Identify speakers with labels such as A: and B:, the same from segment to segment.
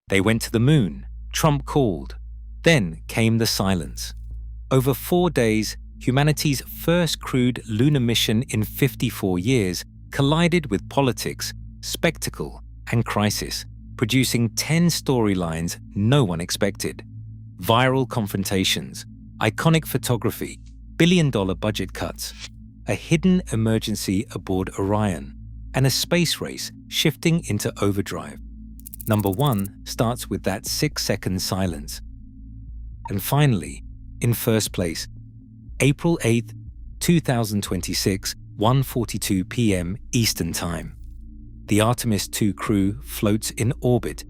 A: They went to the moon. Trump called. Then came the silence. Over 4 days, humanity's first crewed lunar mission in 54 years collided with politics, spectacle, and crisis, producing 10 storylines no one expected. Viral confrontations, iconic photography, billion-dollar budget cuts, a hidden emergency aboard Orion, and a space race shifting into overdrive. Number 1 starts with that 6-second silence. And finally, in first place, April 8, 2026, 1:42 p.m. Eastern Time. The Artemis II crew floats in orbit,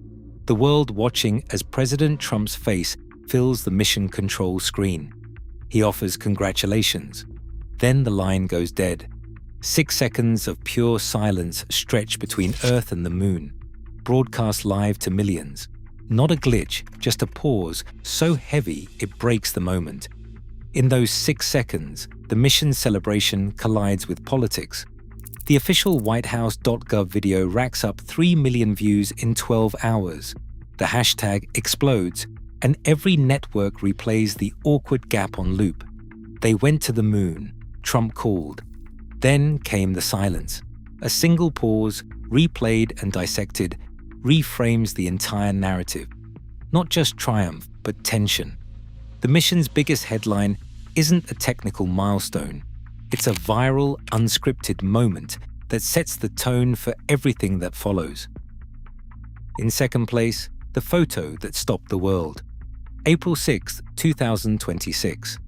A: the world watching as President Trump's face fills the mission control screen. He offers congratulations. Then the line goes dead. 6 seconds of pure silence stretch between Earth and the Moon, broadcast live to millions. Not a glitch, just a pause so heavy it breaks the moment. In those 6 seconds, the mission celebration collides with politics. The official WhiteHouse.gov video racks up 3 million views in 12 hours. The hashtag explodes, and every network replays the awkward gap on loop. They went to the moon. Trump called. Then came the silence. A single pause, replayed and dissected, reframes the entire narrative. Not just triumph, but tension. The mission's biggest headline isn't a technical milestone. It's a viral, unscripted moment that sets the tone for everything that follows. In second place, the photo that stopped the world. April 6, 2026.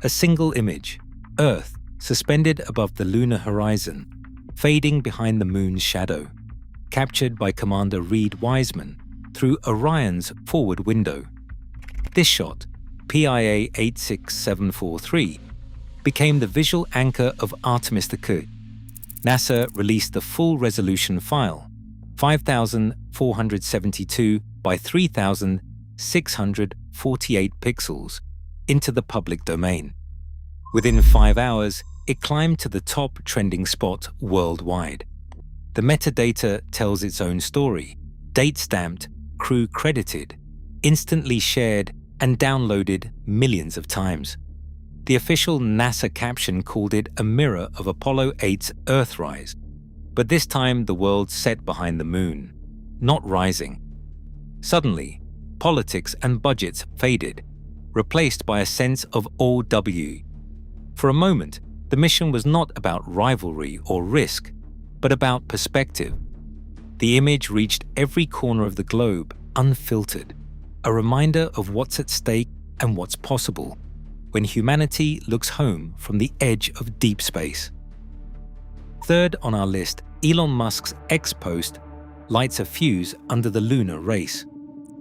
A: A single image, Earth, suspended above the lunar horizon, fading behind the moon's shadow, captured by Commander Reed Wiseman through Orion's forward window. This shot, PIA 86743, became the visual anchor of Artemis II. NASA released the full-resolution file, 5,472 by 3,648 pixels, into the public domain. Within 5 hours, it climbed to the top trending spot worldwide. The metadata tells its own story, date-stamped, crew credited, instantly shared and downloaded millions of times. The official NASA caption called it a mirror of Apollo 8's Earthrise, but this time the world set behind the moon, not rising. Suddenly, politics and budgets faded, replaced by a sense of OW. For a moment, the mission was not about rivalry or risk, but about perspective. The image reached every corner of the globe, unfiltered, a reminder of what's at stake and what's possible when humanity looks home from the edge of deep space. Third on our list, Elon Musk's X post lights a fuse under the lunar race.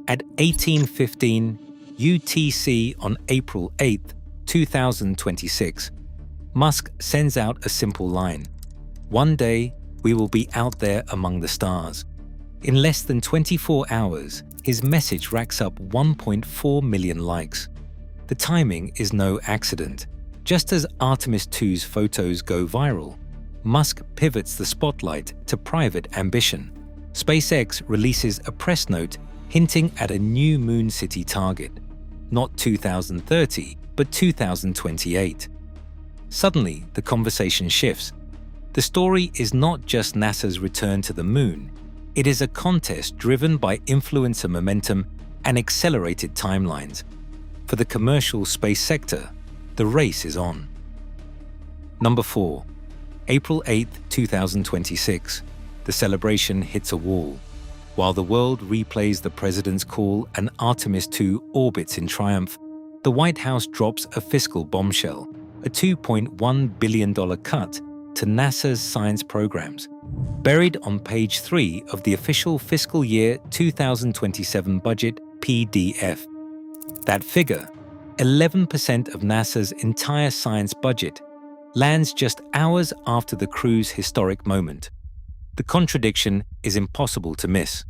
A: At 18:15 UTC on April 8, 2026, Musk sends out a simple line. One day, we will be out there among the stars. In less than 24 hours, his message racks up 1.4 million likes. The timing is no accident. Just as Artemis II's photos go viral, Musk pivots the spotlight to private ambition. SpaceX releases a press note hinting at a new moon city target. Not 2030, but 2028. Suddenly, the conversation shifts. The story is not just NASA's return to the moon. It is a contest driven by influencer momentum and accelerated timelines. For the commercial space sector, the race is on. Number 4. April 8, 2026. The celebration hits a wall. While the world replays the president's call and Artemis II orbits in triumph, the White House drops a fiscal bombshell, a $2.1 billion cut to NASA's science programs, buried on page 3 of the official fiscal year 2027 budget PDF. That figure, 11% of NASA's entire science budget, lands just hours after the crew's historic moment. The contradiction is impossible to miss.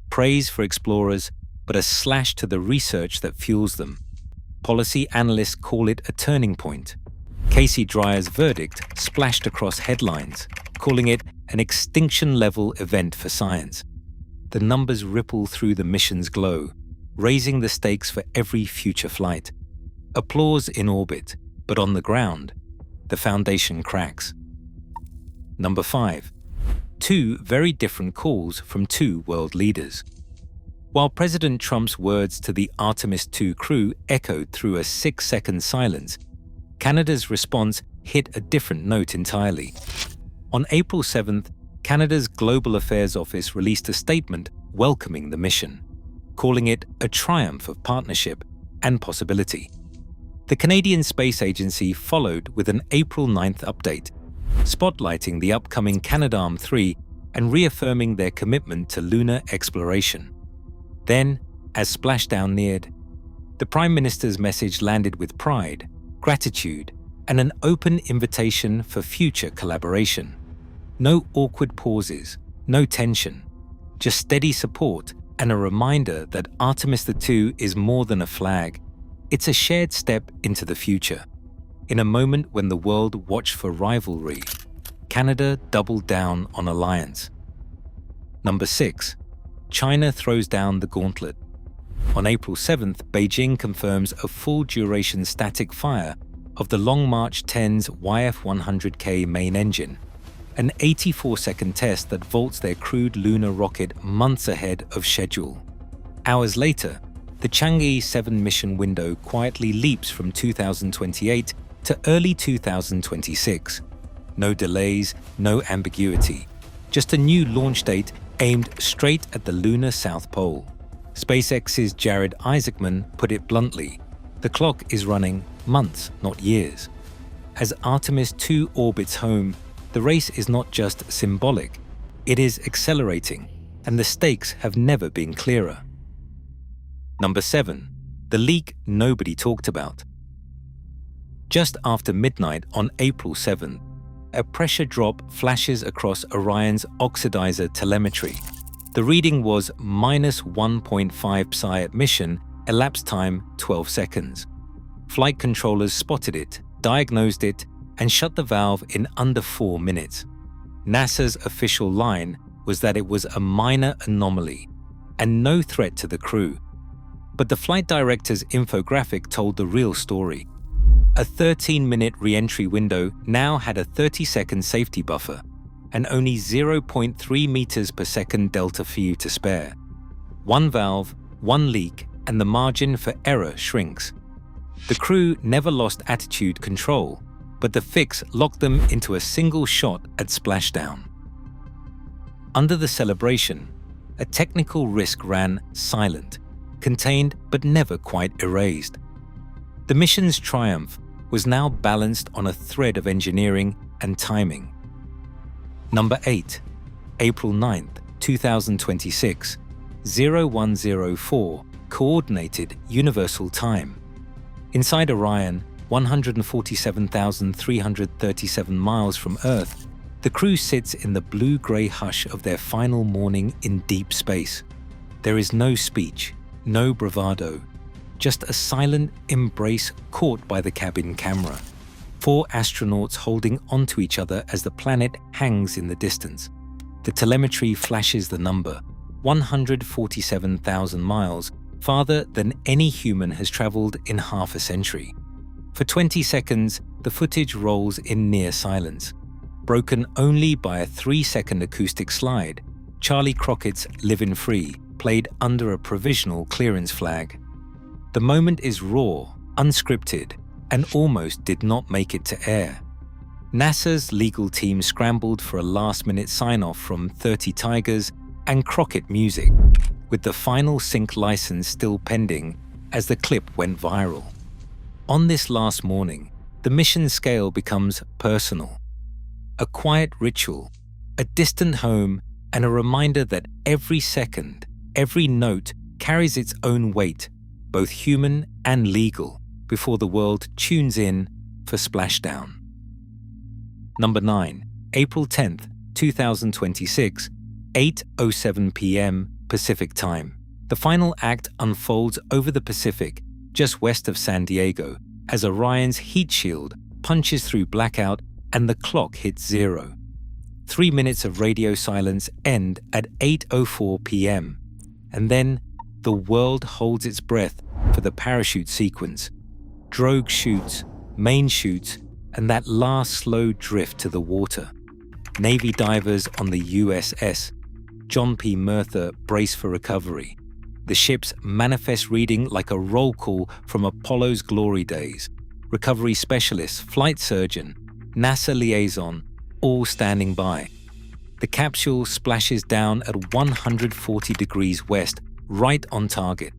A: Praise for explorers, but a slash to the research that fuels them. Policy analysts call it a turning point. Casey Dreyer's verdict splashed across headlines, calling it an extinction-level event for science. the numbers ripple through the mission's glow, raising the stakes for every future flight. Applause in orbit, but on the ground, the foundation cracks. Number 5. Two very different calls from two world leaders. While President Trump's words to the Artemis II crew echoed through a 6-second silence, Canada's response hit a different note entirely. On April 7th, Canada's Global Affairs Office released a statement welcoming the mission, calling it a triumph of partnership and possibility. The Canadian Space Agency followed with an April 9th update, spotlighting the upcoming Canadarm3 and reaffirming their commitment to lunar exploration. Then, as splashdown neared, the Prime Minister's message landed with pride, gratitude, and an open invitation for future collaboration. No awkward pauses, no tension, just steady support and a reminder that Artemis II is more than a flag. It's a shared step into the future. In a moment when the world watched for rivalry, Canada doubled down on alliance. Number 6. China throws down the gauntlet. On April 7th, Beijing confirms a full-duration static fire of the Long March 10's YF-100K main engine, an 84-second test that vaults their crewed lunar rocket months ahead of schedule. Hours later, the Chang'e 7 mission window quietly leaps from 2028 to early 2026. No delays, no ambiguity, just a new launch date aimed straight at the lunar South Pole. SpaceX's Jared Isaacman put it bluntly, the clock is running months, not years. As Artemis II orbits home, the race is not just symbolic, it is accelerating, and the stakes have never been clearer. Number 7. The leak nobody talked about. Just after midnight on April 7th, a pressure drop flashes across Orion's oxidizer telemetry. The reading was -1.5 psi at mission, elapsed time 12 seconds. Flight controllers spotted it, diagnosed it, and shut the valve in under 4 minutes. NASA's official line was that it was a minor anomaly and no threat to the crew. But the flight director's infographic told the real story. A 13-minute re-entry window now had a 30-second safety buffer and only 0.3 meters per second delta for to spare. One valve, one leak, and the margin for error shrinks. The crew never lost attitude control, but the fix locked them into a single shot at splashdown. Under the celebration, a technical risk ran silent, contained but never quite erased. The mission's triumph was now balanced on a thread of engineering and timing. Number 8. April 9th, 2026, 0104, Coordinated Universal Time. Inside Orion, 147,337 miles from Earth, the crew sits in the blue-gray hush of their final morning in deep space. There is no speech, no bravado, just a silent embrace caught by the cabin camera. 4 astronauts holding onto each other as the planet hangs in the distance. The telemetry flashes the number, 147,000 miles, farther than any human has traveled in half a century. For 20 seconds, the footage rolls in near silence, broken only by a 3-second acoustic slide. Charlie Crockett's Livin' Free played under a provisional clearance flag. The moment is raw, unscripted, and almost did not make it to air. NASA's legal team scrambled for a last-minute sign-off from 30 Tigers and Crockett Music, with the final sync license still pending as the clip went viral. On this last morning, the mission scale becomes personal. A quiet ritual, a distant home, and a reminder that every second, every note carries its own weight, both human and legal, before the world tunes in for splashdown. Number 9. April 10th, 2026, 8:07 p.m. Pacific Time. The final act unfolds over the Pacific, just west of San Diego, as Orion's heat shield punches through blackout and the clock hits 0. 3 minutes of radio silence end at 8:04 p.m. And then the world holds its breath for the parachute sequence. Drogue chutes, main chutes, and that last slow drift to the water. Navy divers on the USS John P. Merthyr brace for recovery. The ship's manifest reading like a roll call from Apollo's glory days. Recovery specialists, flight surgeon, NASA liaison, all standing by. The capsule splashes down at 140 degrees west, right on target.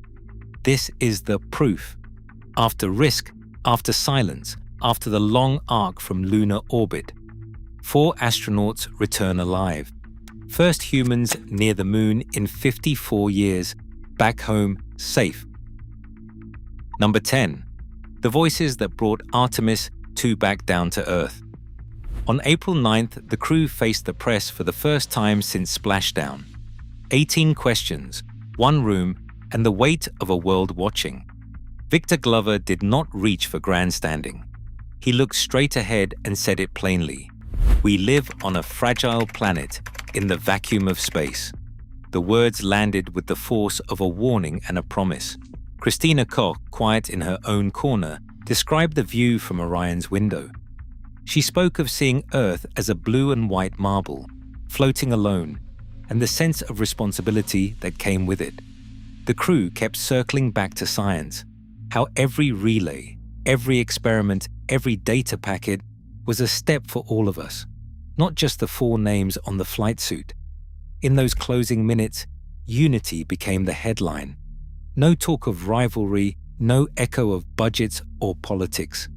A: This is the proof. After risk, after silence, after the long arc from lunar orbit, 4 astronauts return alive. First humans near the moon in 54 years, back home safe. Number 10. The voices that brought Artemis II back down to Earth. On April 9th, the crew faced the press for the first time since splashdown. 18 questions, 1 room, and the weight of a world watching. Victor Glover did not reach for grandstanding. He looked straight ahead and said it plainly. We live on a fragile planet in the vacuum of space. The words landed with the force of a warning and a promise. Christina Koch, quiet in her own corner, described the view from Orion's window. She spoke of seeing Earth as a blue and white marble, floating alone, and the sense of responsibility that came with it. The crew kept circling back to science, how every relay, every experiment, every data packet was a step for all of us, not just the 4 names on the flight suit. In those closing minutes, unity became the headline. No talk of rivalry, no echo of budgets or politics.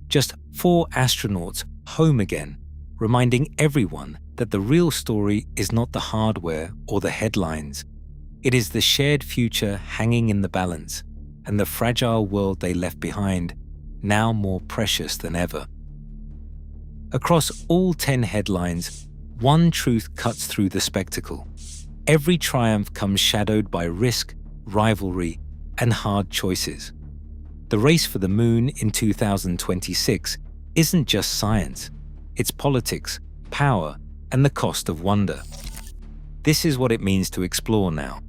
A: Just 4 astronauts home again, reminding everyone that the real story is not the hardware or the headlines. It is the shared future hanging in the balance, and the fragile world they left behind, now more precious than ever. Across all 10 headlines, one truth cuts through the spectacle. Every triumph comes shadowed by risk, rivalry, and hard choices. The race for the moon in 2026 isn't just science. It's politics, power, and the cost of wonder. This is what it means to explore now.